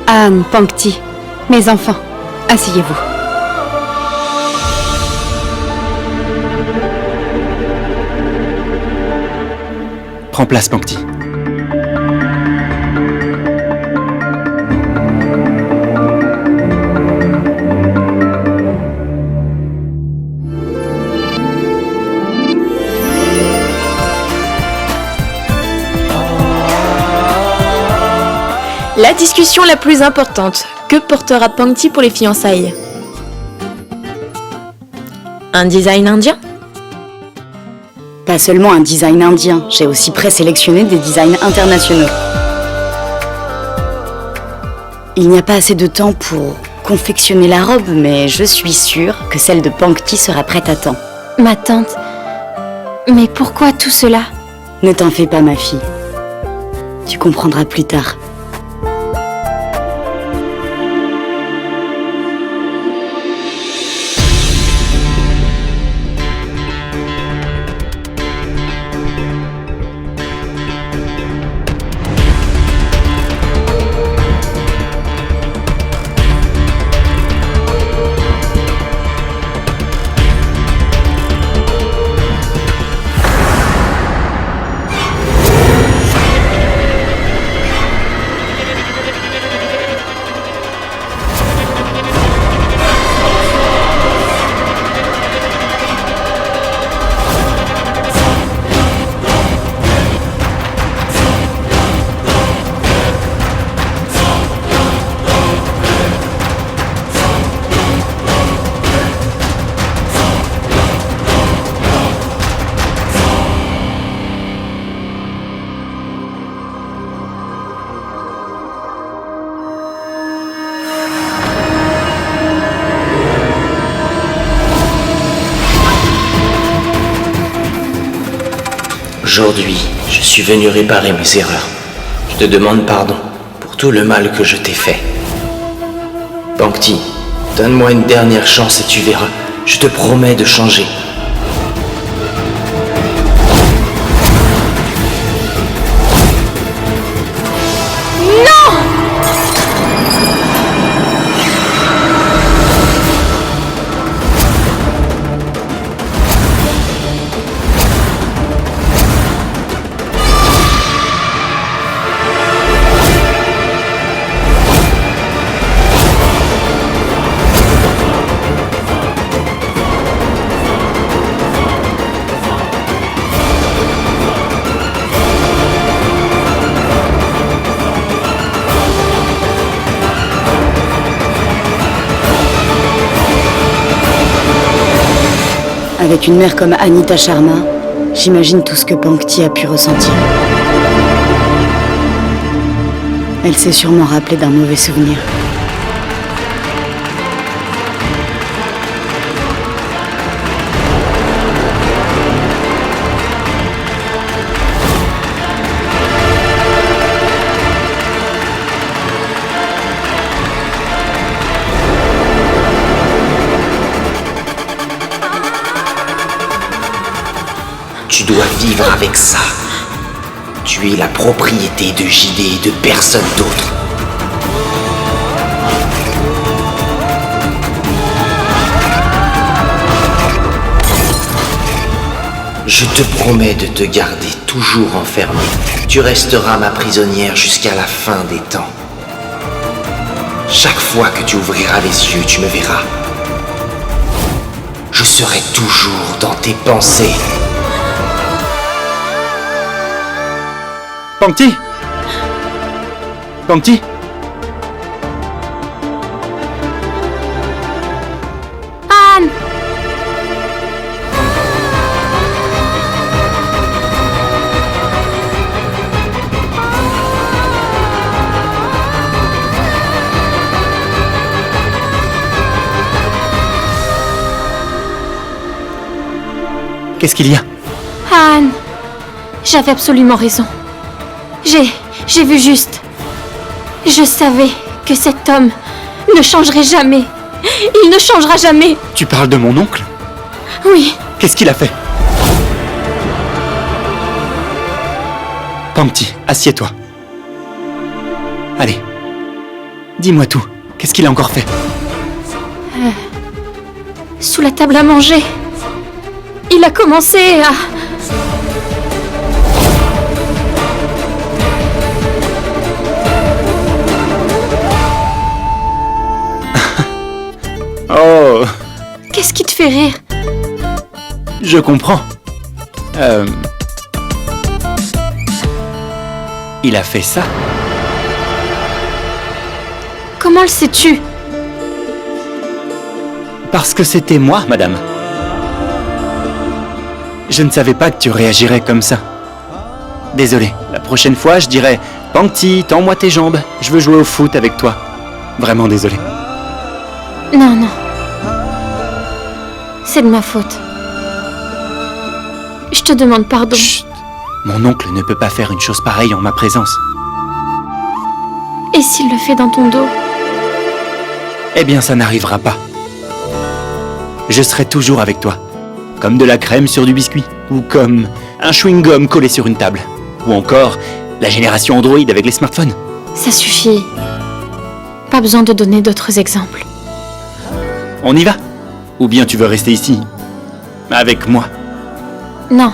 Anne, Pankti, mes enfants, asseyez-vous. Prends place, Pankti. La discussion la plus importante. Que portera Pankti pour les fiançailles? Un design indien? Pas seulement un design indien, j'ai aussi présélectionné des designs internationaux. Il n'y a pas assez de temps pour confectionner la robe, mais je suis sûre que celle de Pankti sera prête à temps. Ma tante, mais pourquoi tout cela? Ne t'en fais pas, ma fille. Tu comprendras plus tard. Aujourd'hui, je suis venu réparer mes erreurs. Je te demande pardon pour tout le mal que je t'ai fait. Pankti, donne-moi une dernière chance et tu verras. Je te promets de changer. Avec une mère comme Anita Sharma, j'imagine tout ce que Pankti a pu ressentir. Elle s'est sûrement rappelée d'un mauvais souvenir. Tu dois vivre avec ça. Tu es la propriété de JD et de personne d'autre. Je te promets de te garder toujours enfermée. Tu resteras ma prisonnière jusqu'à la fin des temps. Chaque fois que tu ouvriras les yeux, tu me verras. Je serai toujours dans tes pensées. Pangti! Pangti! Anne! Qu'est-ce qu'il y a? Anne! J'avais absolument raison. J'ai vu juste. Je savais que cet homme ne changerait jamais. Il ne changera jamais. Tu parles de mon oncle? Oui, Qu'est-ce qu'il a fait? Pangti, assieds-toi. Allez. Dis-moi tout. Qu'est-ce qu'il a encore fait? sous la table à manger, il a commencé à... Oh, Qu'est-ce qui te fait rire? je comprends. Il a fait ça? Comment le sais-tu? Parce que c'était moi, madame. Je ne savais pas que tu réagirais comme ça. Désolé, la prochaine fois, je dirais « Pangti, tends-moi tes jambes, je veux jouer au foot avec toi. » Vraiment désolé. Non, non. C'est de ma faute. Je te demande pardon. Chut. Mon oncle ne peut pas faire une chose pareille en ma présence. Et s'il le fait dans ton dos? Eh bien, ça n'arrivera pas. Je serai toujours avec toi. Comme de la crème sur du biscuit. Ou comme un chewing-gum collé sur une table. Ou encore la génération Android avec les smartphones. Ça suffit. Pas besoin de donner d'autres exemples. On y va? Ou bien tu veux rester ici? Avec moi? Non.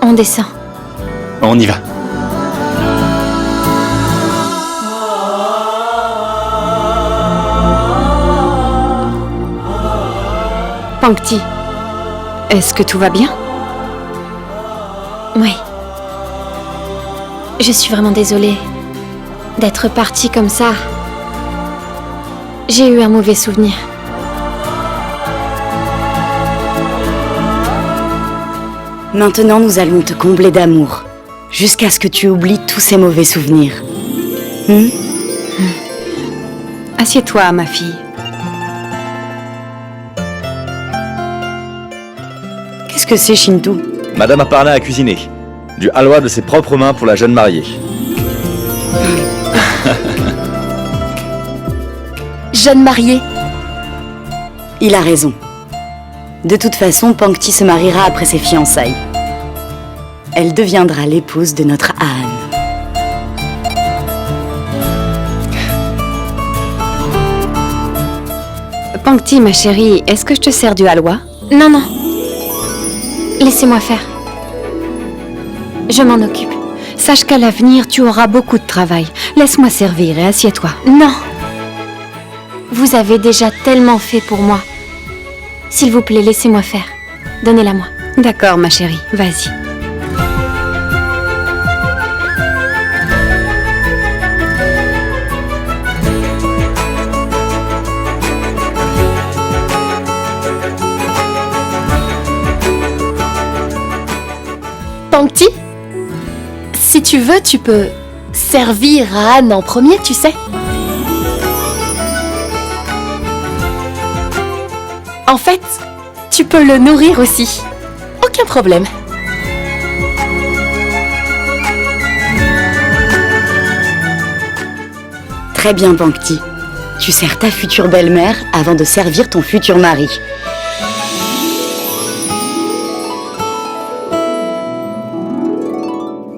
On descend. On y va. Pangti, est-ce que tout va bien? Oui. Je suis vraiment désolée d'être partie comme ça. J'ai eu un mauvais souvenir. Maintenant, nous allons te combler d'amour, jusqu'à ce que tu oublies tous ces mauvais souvenirs. Assieds-toi, ma fille. Qu'est-ce que c'est, Shinto? Madame Aparna a cuisiné. Du halwa de ses propres mains pour la jeune mariée. Jeune mariée. Il a raison. De toute façon, Pangti se mariera après ses fiançailles. Elle deviendra l'épouse de notre Anne. Pangti, ma chérie, est-ce que je te sers du halwa? Non, non. Laissez-moi faire. Je m'en occupe. Sache qu'à l'avenir, tu auras beaucoup de travail. Laisse-moi servir et assieds-toi. Non. Vous avez déjà tellement fait pour moi. S'il vous plaît, laissez-moi faire. Donnez-la-moi. D'accord, ma chérie, vas-y. Pangti, si tu veux, tu peux servir à Anne en premier, tu sais. En fait, tu peux le nourrir aussi. Aucun problème. Très bien, Pangti. Tu sers ta future belle-mère avant de servir ton futur mari.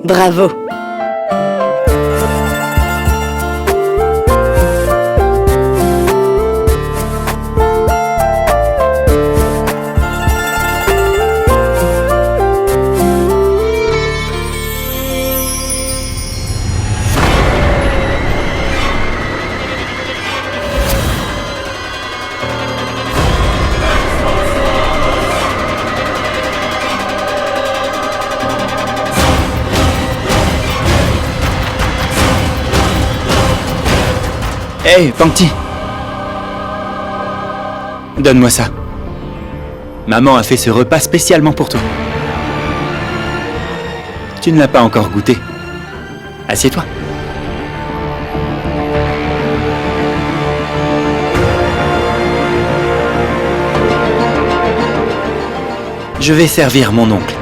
Bravo. Hé, Pangti! Donne-moi ça. Maman a fait ce repas spécialement pour toi. Tu ne l'as pas encore goûté. Assieds-toi. Je vais servir mon oncle.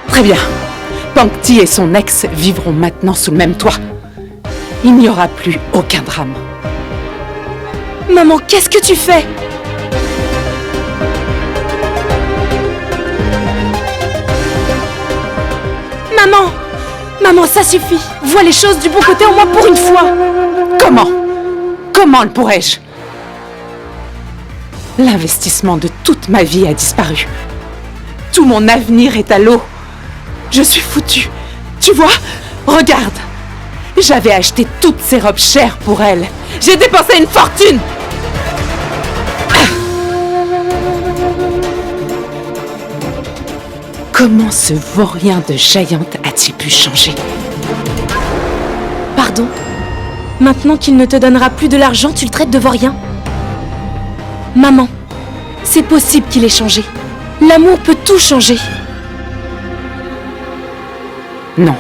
Très bien. Pangti et son ex vivront maintenant sous le même toit. Il n'y aura plus aucun drame. Maman, qu'est-ce que tu fais? Maman! Maman, ça suffit! Vois les choses du bon côté au moins pour une fois! Comment le pourrais-je? L'investissement de toute ma vie a disparu. Tout mon avenir est à l'eau. Je suis foutue. Tu vois? Regarde. J'avais acheté toutes ces robes chères pour elle. J'ai dépensé une fortune. Comment ce vaurien de Giant a-t-il pu changer? Pardon? Maintenant qu'il ne te donnera plus de l'argent, tu le traites de vaurien? Maman, c'est possible qu'il ait changé. L'amour peut tout changer. Non.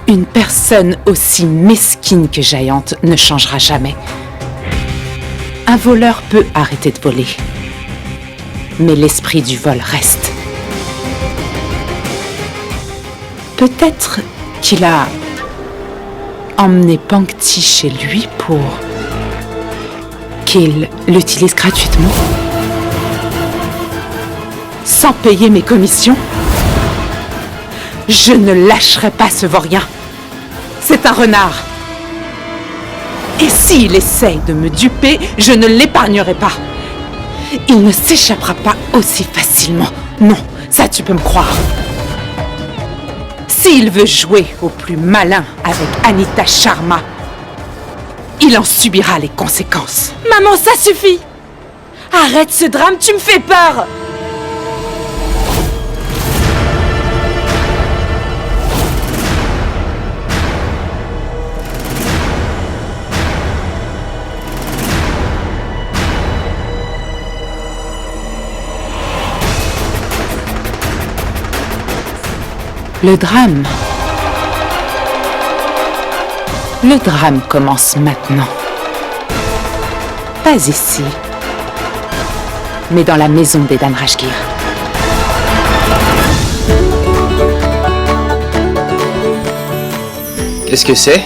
Une personne aussi mesquine que Giant ne changera jamais. Un voleur peut arrêter de voler. Mais l'esprit du vol reste. Peut-être qu'il a emmené Pangti chez lui pour qu'il l'utilise gratuitement, sans payer mes commissions. Je ne lâcherai pas ce vaurien. C'est un renard. Et s'il essaye de me duper, je ne l'épargnerai pas. Il ne s'échappera pas aussi facilement. Non, ça tu peux me croire. S'il veut jouer au plus malin avec Anita Sharma, il en subira les conséquences. Maman, ça suffit! Arrête ce drame, tu me fais peur! Le drame. Le drame commence maintenant. Pas ici, mais dans la maison des Dhanrajgir. Qu'est-ce que c'est?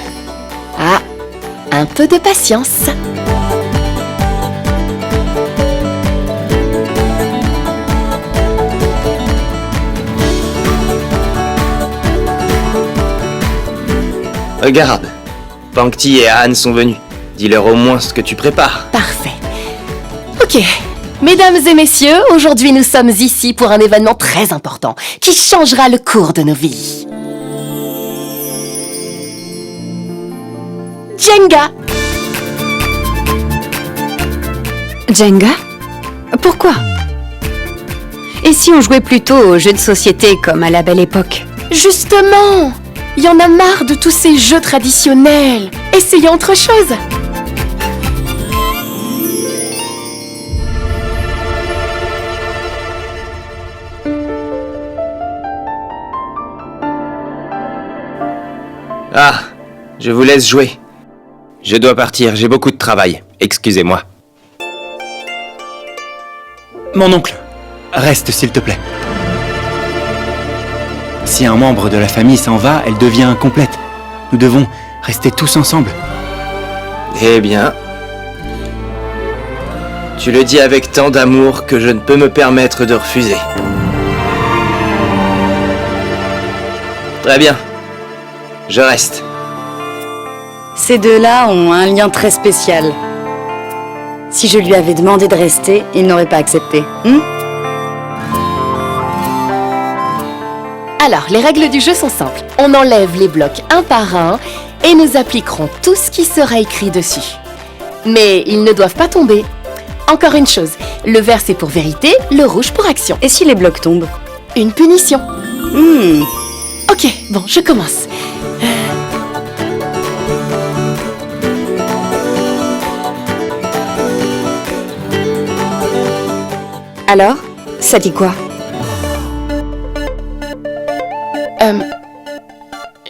Ah, un peu de patience. Regarde, Pangti et Han sont venus. Dis-leur au moins ce que tu prépares. Parfait. Ok. Mesdames et messieurs, aujourd'hui nous sommes ici pour un événement très important qui changera le cours de nos vies. Jenga! Jenga? Pourquoi? Et si on jouait plutôt aux jeux de société comme à la belle époque? Justement! Il y en a marre de tous ces jeux traditionnels. Essayons autre chose. je vous laisse jouer. Je dois partir, j'ai beaucoup de travail. Excusez-moi. Mon oncle, reste s'il te plaît. Si un membre de la famille s'en va, elle devient incomplète. Nous devons rester tous ensemble. Eh bien... Tu le dis avec tant d'amour que je ne peux me permettre de refuser. Très bien. Je reste. Ces deux-là ont un lien très spécial. Si je lui avais demandé de rester, il n'aurait pas accepté. Alors, les règles du jeu sont simples. On enlève les blocs un par un et nous appliquerons tout ce qui sera écrit dessus. Mais ils ne doivent pas tomber. Encore une chose, le vert c'est pour vérité, le rouge pour action. Et si les blocs tombent? Une punition. Ok, bon, je commence. Alors, ça dit quoi?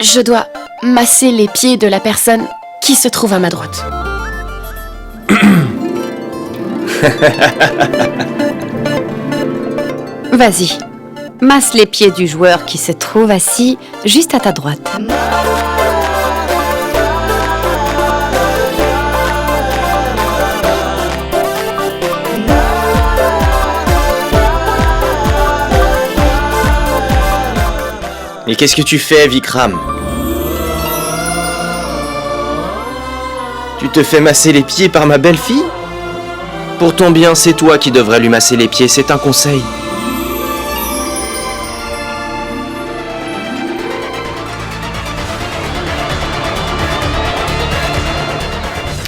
Je dois masser les pieds de la personne qui se trouve à ma droite. Vas-y, masse les pieds du joueur qui se trouve assis juste à ta droite. Mais qu'est-ce que tu fais, Vikram? Tu te fais masser les pieds par ma belle-fille? Pour ton bien, c'est toi qui devrais lui masser les pieds, c'est un conseil.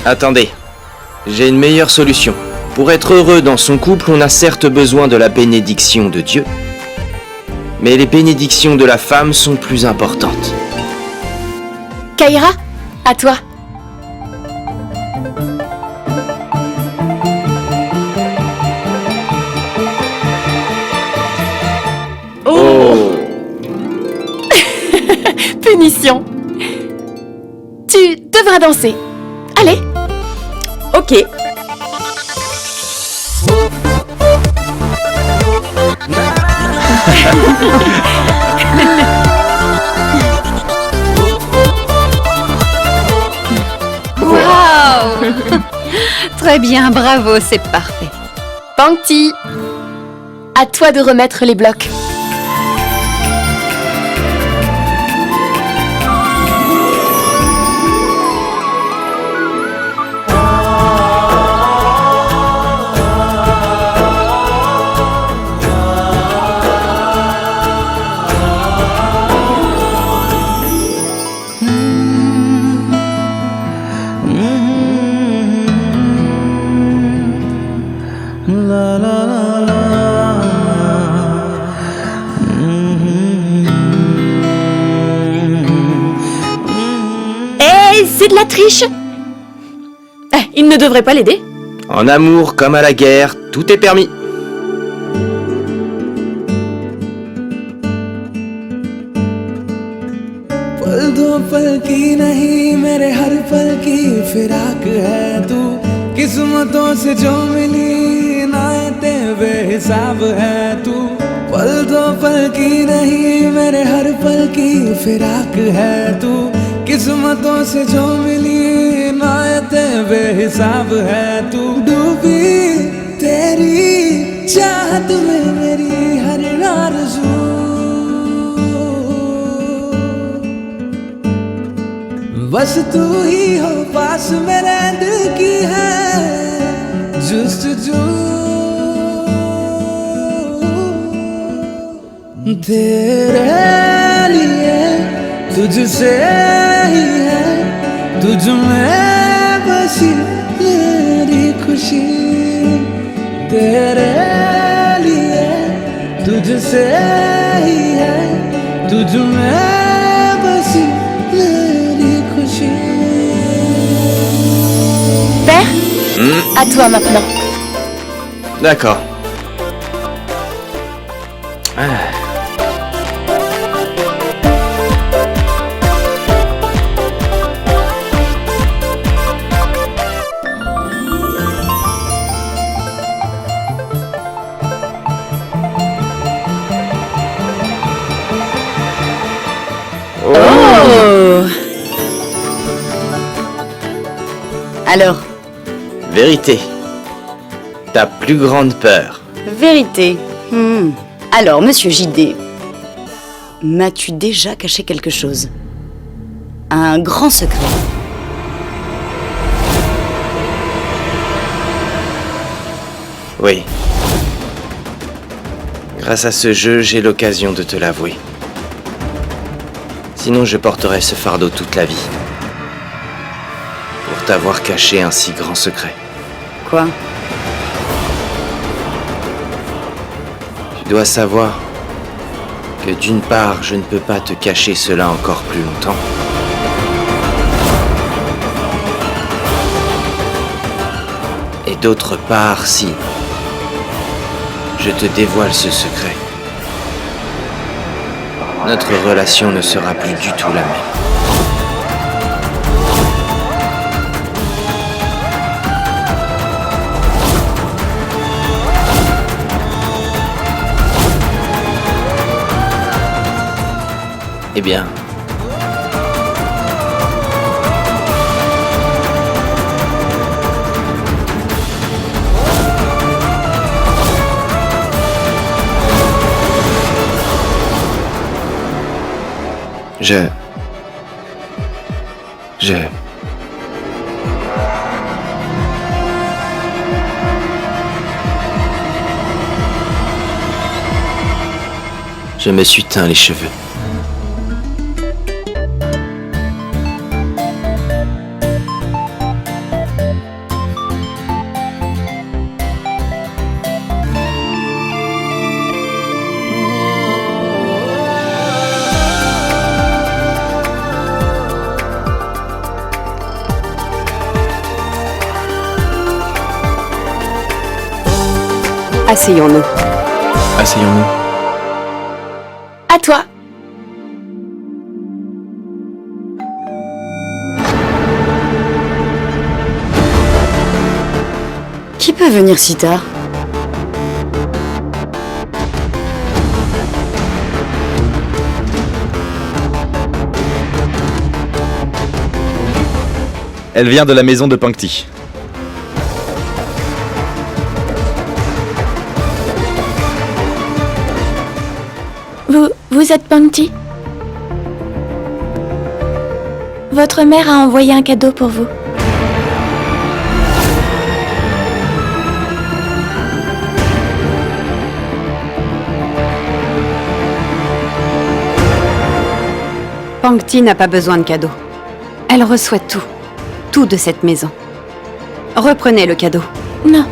Attendez, j'ai une meilleure solution. Pour être heureux dans son couple, on a certes besoin de la bénédiction de Dieu, mais les bénédictions de la femme sont plus importantes. Kaira, à toi. Oh! Punition. Tu devras danser. Allez. Ok. Waouh! Très bien, bravo, c'est parfait. Pankti, à toi de remettre les blocs. C'est de la triche. Il ne devrait pas l'aider. En amour comme à la guerre, tout est permis. पल दो पल की नहीं मेरे हर पल की फिराक है तू किस्मतों से जो मिली नायतें बेहिसाब है तू पल दो पल की नहीं मेरे हर पल की फिराक है तू किस्मतों से जो मिली नायतें बेहिसाब है तू डूबी तेरी चाहत में मेरी हर आरज़ू बस तू ही हो पास मेरे दिल की है जुस्तजू तेरे लिए तुझसे ही है तुझ में बसी मेरी खुशी तेरे लिए तुझसे ही है तुझ में बसी मेरी खुशी Père, à toi maintenant. D'accord. Alors, Vérité. Ta plus grande peur. vérité. Alors, monsieur JD, m'as-tu déjà caché quelque chose? Un grand secret? Oui. Grâce à ce jeu, j'ai l'occasion de te l'avouer. Sinon, je porterais ce fardeau toute la vie. Pour t'avoir caché un si grand secret. Quoi? Tu dois savoir que d'une part, je ne peux pas te cacher cela encore plus longtemps. Et d'autre part, si je te dévoile ce secret, notre relation ne sera plus du tout la même. Eh bien, je me suis teint les cheveux. Asseyons-nous. Asseyons-nous. À toi. Qui peut venir si tard? Elle vient de la maison de Pankti. Vous êtes Pankti? Votre mère a envoyé un cadeau pour vous. Pankti n'a pas besoin de cadeau. Elle reçoit tout. Tout de cette maison. Reprenez le cadeau. Non.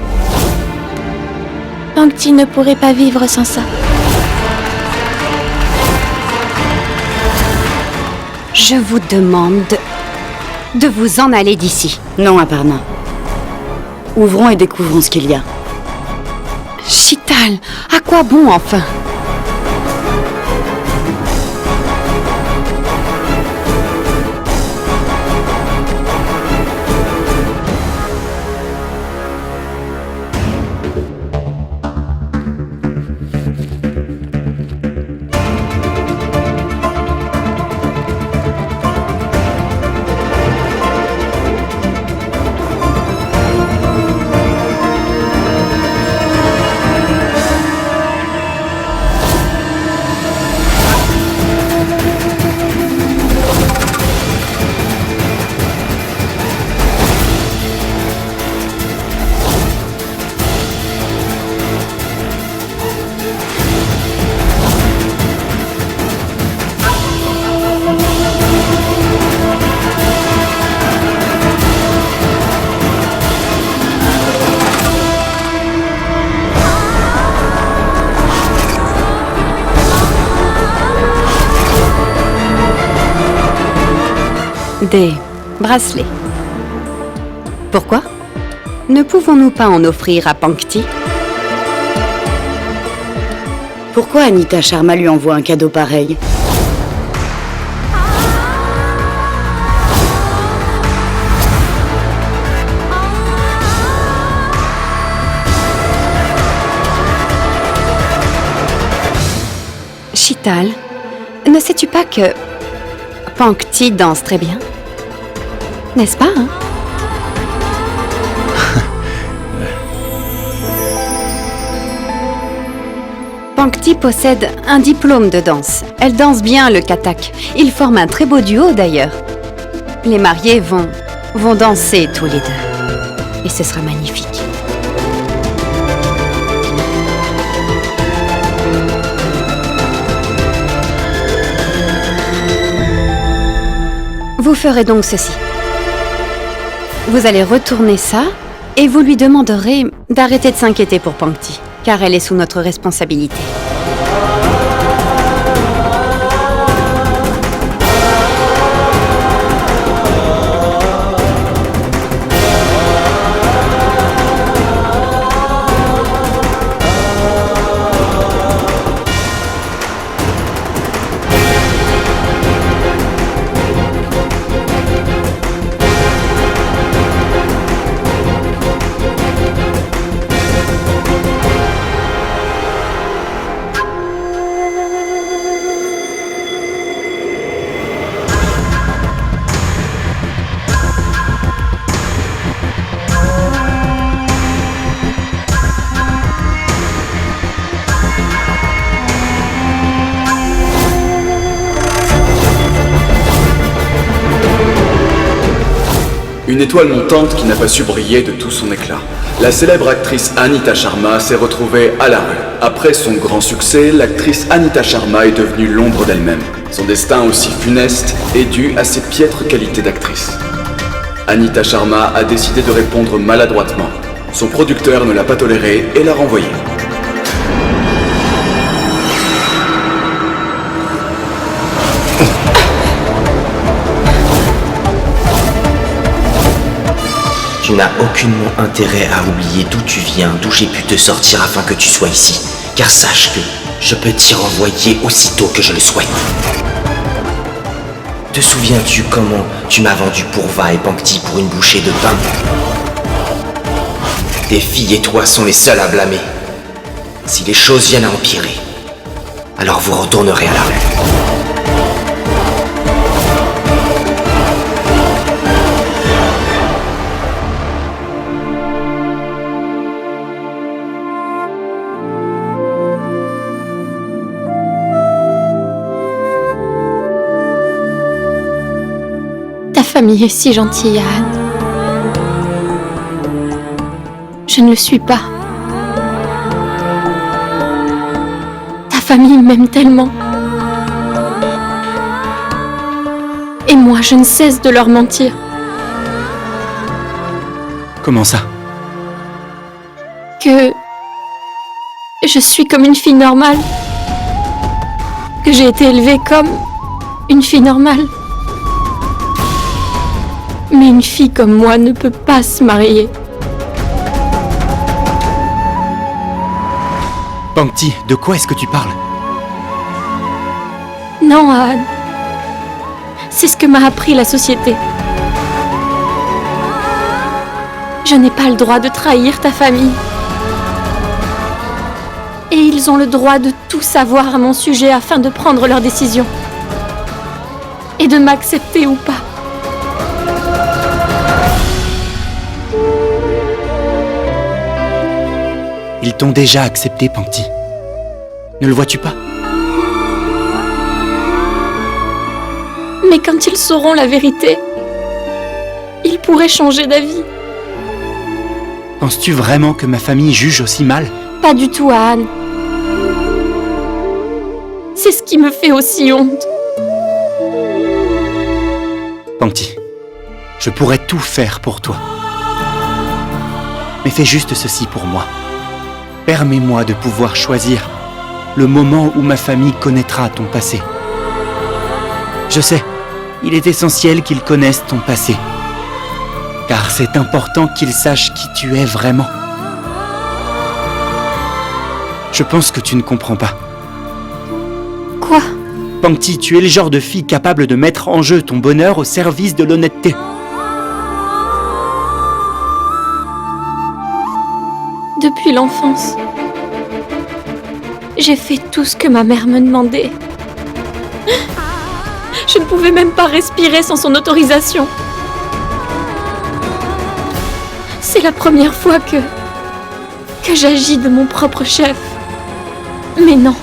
Pankti ne pourrait pas vivre sans ça. Je vous demande de vous en aller d'ici. Non, Aparna. Ouvrons et découvrons ce qu'il y a. Chital, à quoi bon enfin? Des bracelets. Pourquoi? Ne pouvons-nous pas en offrir à Pankti? Pourquoi Anita Sharma lui envoie un cadeau pareil? Chital, ne sais-tu pas que Pankti danse très bien? N'est-ce pas, hein? Pankti possède un diplôme de danse. Elle danse bien le Kathak. Ils forment un très beau duo d'ailleurs. Les mariés vont danser tous les deux. Et ce sera magnifique. Vous ferez donc ceci. Vous allez retourner ça et vous lui demanderez d'arrêter de s'inquiéter pour Pankti, car elle est sous notre responsabilité. Une étoile montante qui n'a pas su briller de tout son éclat. La célèbre actrice Anita Sharma s'est retrouvée à la rue. Après son grand succès, l'actrice Anita Sharma est devenue l'ombre d'elle-même. Son destin aussi funeste est dû à ses piètres qualités d'actrice. Anita Sharma a décidé de répondre maladroitement. Son producteur ne l'a pas toléré et l'a renvoyée. Tu n'as aucunement intérêt à oublier d'où tu viens, d'où j'ai pu te sortir afin que tu sois ici. Car sache que je peux t'y renvoyer aussitôt que je le souhaite. Te souviens-tu comment tu m'as vendu Purva et Pankti pour une bouchée de pain? Tes filles et toi sont les seuls à blâmer. Si les choses viennent à empirer, alors vous retournerez à la rue. Ta famille est si gentille, Anne. Je ne le suis pas. Ta famille m'aime tellement. Et moi, je ne cesse de leur mentir. Comment ça? Que je suis comme une fille normale. Que j'ai été élevée comme une fille normale. Mais une fille comme moi ne peut pas se marier. Pankti, de quoi est-ce que tu parles? Non, Anne. C'est ce que m'a appris la société. Je n'ai pas le droit de trahir ta famille. Et ils ont le droit de tout savoir à mon sujet afin de prendre leurs décisions. Et de m'accepter ou pas. Ils t'ont déjà accepté, Pankti. Ne le vois-tu pas? Mais quand ils sauront la vérité, ils pourraient changer d'avis. Penses-tu vraiment que ma famille juge aussi mal? Pas du tout, Anne. C'est ce qui me fait aussi honte. Pankti, je pourrais tout faire pour toi. Mais fais juste ceci pour moi. Permets-moi de pouvoir choisir le moment où ma famille connaîtra ton passé. Je sais, il est essentiel qu'ils connaissent ton passé. Car c'est important qu'ils sachent qui tu es vraiment. Je pense que tu ne comprends pas. Quoi? Pankti, tu es le genre de fille capable de mettre en jeu ton bonheur au service de l'honnêteté. Depuis l'enfance, j'ai fait tout ce que ma mère me demandait. Je ne pouvais même pas respirer sans son autorisation. C'est la première fois que j'agis de mon propre chef. Mais non.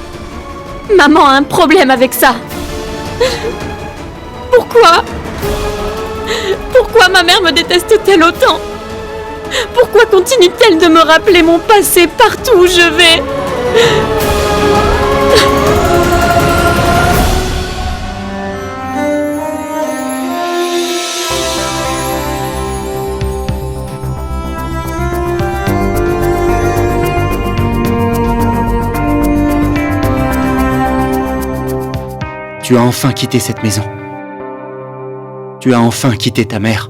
Maman a un problème avec ça. Pourquoi? Pourquoi ma mère me déteste-t-elle autant? Pourquoi continue-t-elle de me rappeler mon passé partout où je vais? Tu as enfin quitté cette maison. Tu as enfin quitté ta mère.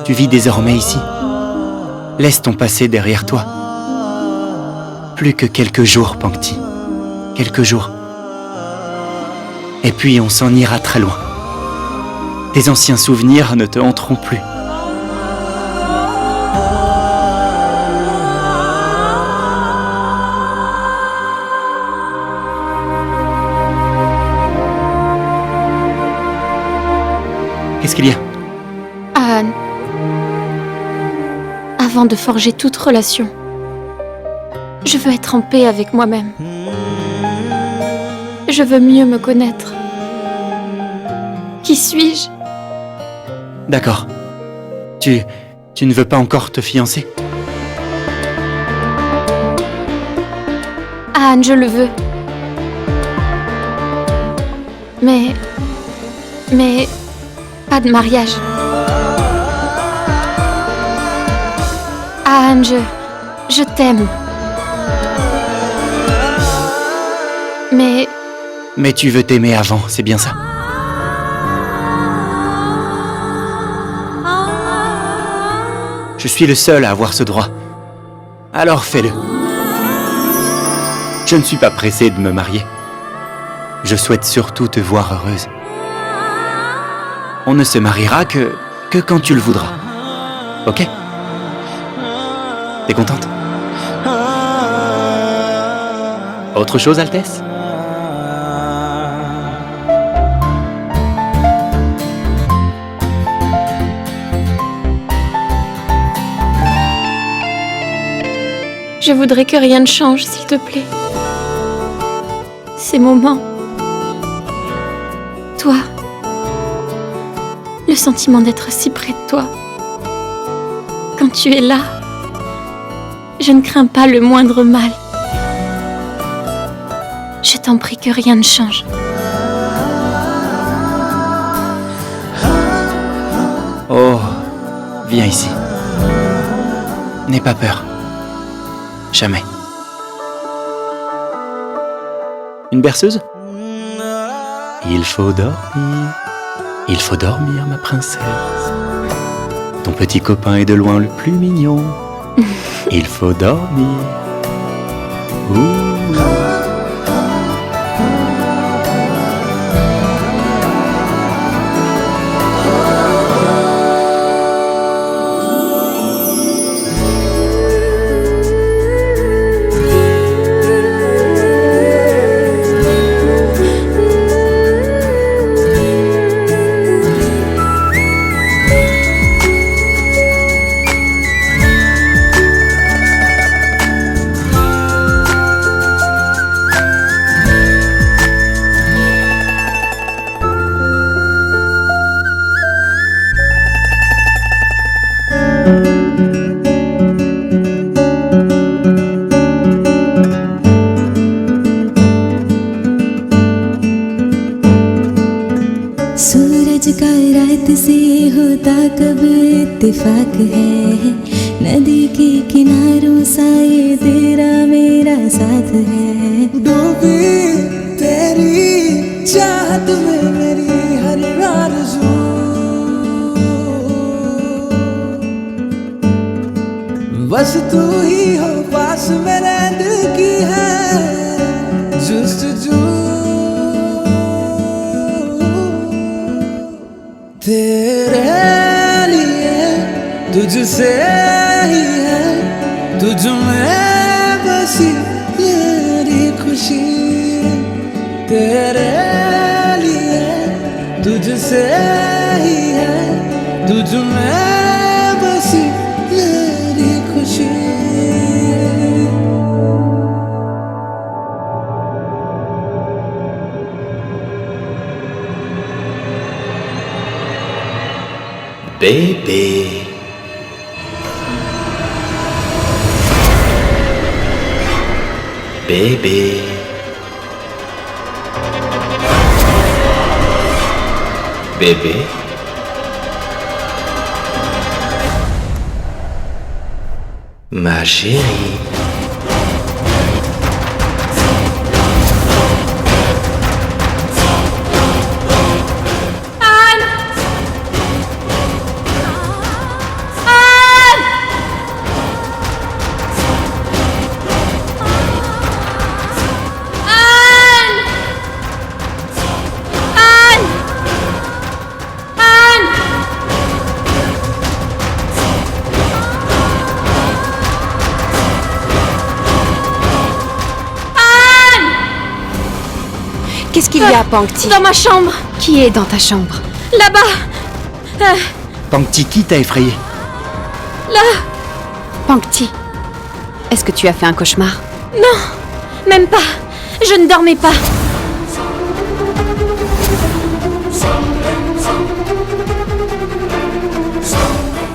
Tu vis désormais ici. Laisse ton passé derrière toi. Plus que quelques jours, Pankti. Quelques jours. Et puis on s'en ira très loin. Tes anciens souvenirs ne te hanteront plus. Qu'est-ce qu'il y a? Anne, avant de forger toute relation, je veux être en paix avec moi-même. Je veux mieux me connaître. Qui suis-je? D'accord. Tu ne veux pas encore te fiancer? Anne, je le veux. Mais pas de mariage. Anne, je t'aime. Mais tu veux t'aimer avant, c'est bien ça? Je suis le seul à avoir ce droit. Alors fais-le. Je ne suis pas pressé de me marier. Je souhaite surtout te voir heureuse. On ne se mariera que quand tu le voudras. Ok? T'es contente? Autre chose, Altesse? je voudrais que rien ne change, s'il te plaît. Ces moments. Toi. Le sentiment d'être si près de toi. Quand tu es là, je ne crains pas le moindre mal. Je t'en prie que rien ne change. Oh, viens ici. N'aie pas peur. Jamais. Une berceuse? Il faut dormir. Il faut dormir, ma princesse. Ton petit copain est de loin le plus mignon. Il faut dormir. Ouh. सूरज का रात से होता कब इत्तेफाक है नदी के किनारों सा ये तेरा मेरा साथ है डूबी तेरी चाहत में मेरी हर आरज़ू बस तू ही हो पास मेरे दिल की है जुस्तजू तेरे लिए तुझसे ही है तुझ में बसी मेरी खुशी तेरे लिए तुझसे ही है तुझ में बसी मेरी खुशी Bébé. Bébé. Ma chérie. Qu'est-ce qu'il y a, Pankti? Dans ma chambre. Qui est dans ta chambre? Là-bas. Pankti, qui t'a effrayé? Là. Pankti, est-ce que tu as fait un cauchemar? Non, même pas. Je ne dormais pas.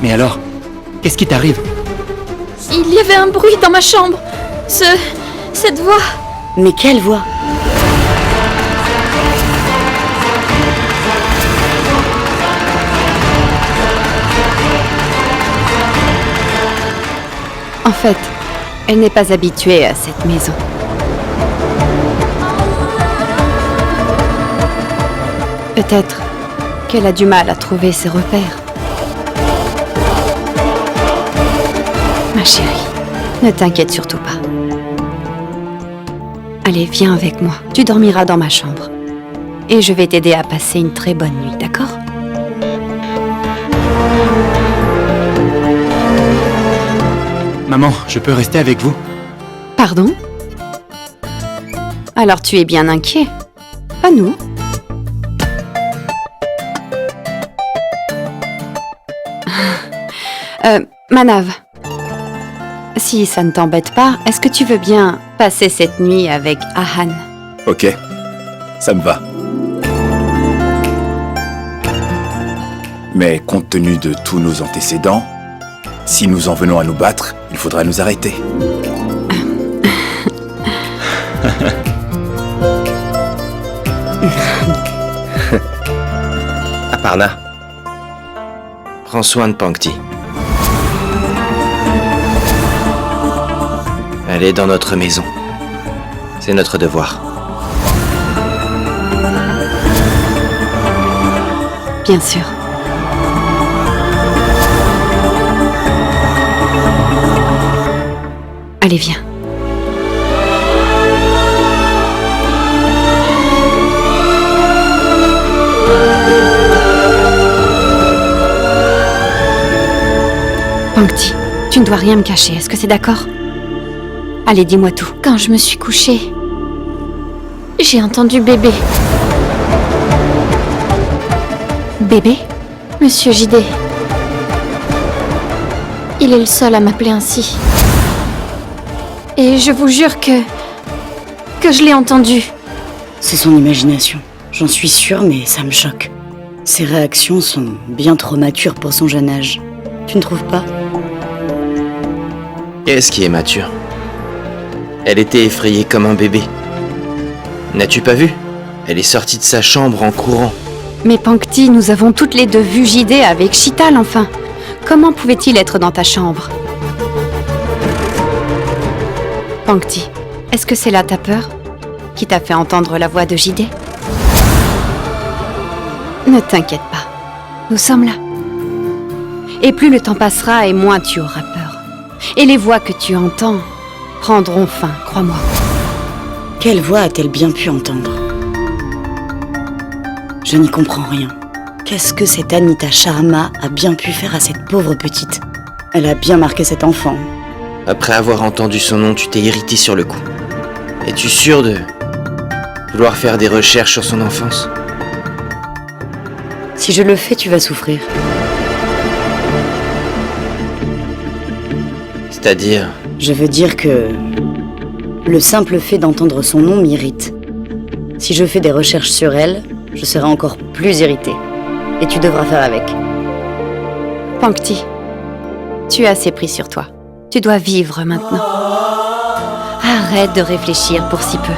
Mais alors, qu'est-ce qui t'arrive? Il y avait un bruit dans ma chambre. Cette voix. Mais quelle voix? En fait, elle n'est pas habituée à cette maison. Peut-être qu'elle a du mal à trouver ses repères. Ma chérie, ne t'inquiète surtout pas. Allez, viens avec moi. Tu dormiras dans ma chambre. Et je vais t'aider à passer une très bonne nuit, d'accord? Maman, je peux rester avec vous? Pardon? Alors tu es bien inquiet? Pas nous. Manav, si ça ne t'embête pas, est-ce que tu veux bien passer cette nuit avec Ahan? Ok, ça me va. Mais compte tenu de tous nos antécédents, si nous en venons à nous battre, il faudra nous arrêter. Aparna, prends soin de Pankti. Elle est dans notre maison. C'est notre devoir. Bien sûr. Allez, viens. Pankti, tu ne dois rien me cacher, est-ce que c'est d'accord? Allez, dis-moi tout. Quand je me suis couchée, j'ai entendu bébé. Bébé? Monsieur Jidé. Il est le seul à m'appeler ainsi. Et je vous jure que je l'ai entendu. C'est son imagination. J'en suis sûre, mais ça me choque. Ses réactions sont bien trop matures pour son jeune âge. Tu ne trouves pas? Qu'est-ce qui est mature? Elle était effrayée comme un bébé. N'as-tu pas vu? Elle est sortie de sa chambre en courant. Mais Pankti, nous avons toutes les deux vu Jidé avec Shital, enfin. Comment pouvait-il être dans ta chambre? Pankti, est-ce que c'est là ta peur qui t'a fait entendre la voix de Jidé? Ne t'inquiète pas, nous sommes là. Et plus le temps passera et moins tu auras peur. Et les voix que tu entends prendront fin, crois-moi. Quelle voix a-t-elle bien pu entendre? Je n'y comprends rien. Qu'est-ce que cette Anita Sharma a bien pu faire à cette pauvre petite? Elle a bien marqué cet enfant. Après avoir entendu son nom, tu t'es irrité sur le coup. Es-tu sûr de vouloir faire des recherches sur son enfance? Si je le fais, tu vas souffrir. C'est-à-dire? Je veux dire que le simple fait d'entendre son nom m'irrite. Si je fais des recherches sur elle, je serai encore plus irritée. Et tu devras faire avec. Pankti, tu as assez pris sur toi. Tu dois vivre maintenant. Arrête de réfléchir pour si peu.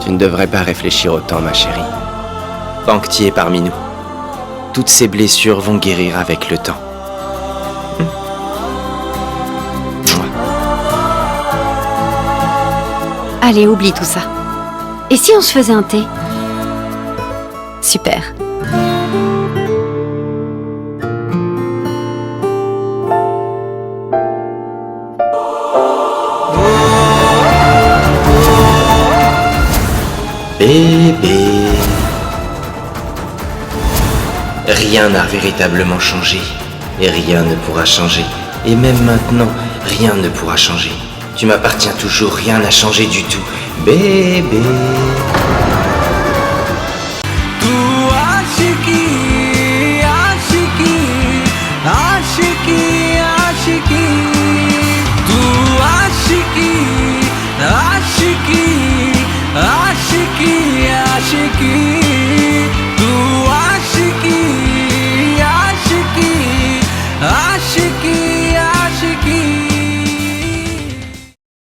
Tu ne devrais pas réfléchir autant, ma chérie. Bangti est parmi nous. Toutes ses blessures vont guérir avec le temps. Allez, oublie tout ça. Et si on se faisait un thé? Super. Bébé. Rien n'a véritablement changé. Et rien ne pourra changer. Et même maintenant, rien ne pourra changer. Tu m'appartiens toujours, rien n'a changé du tout. Bébé.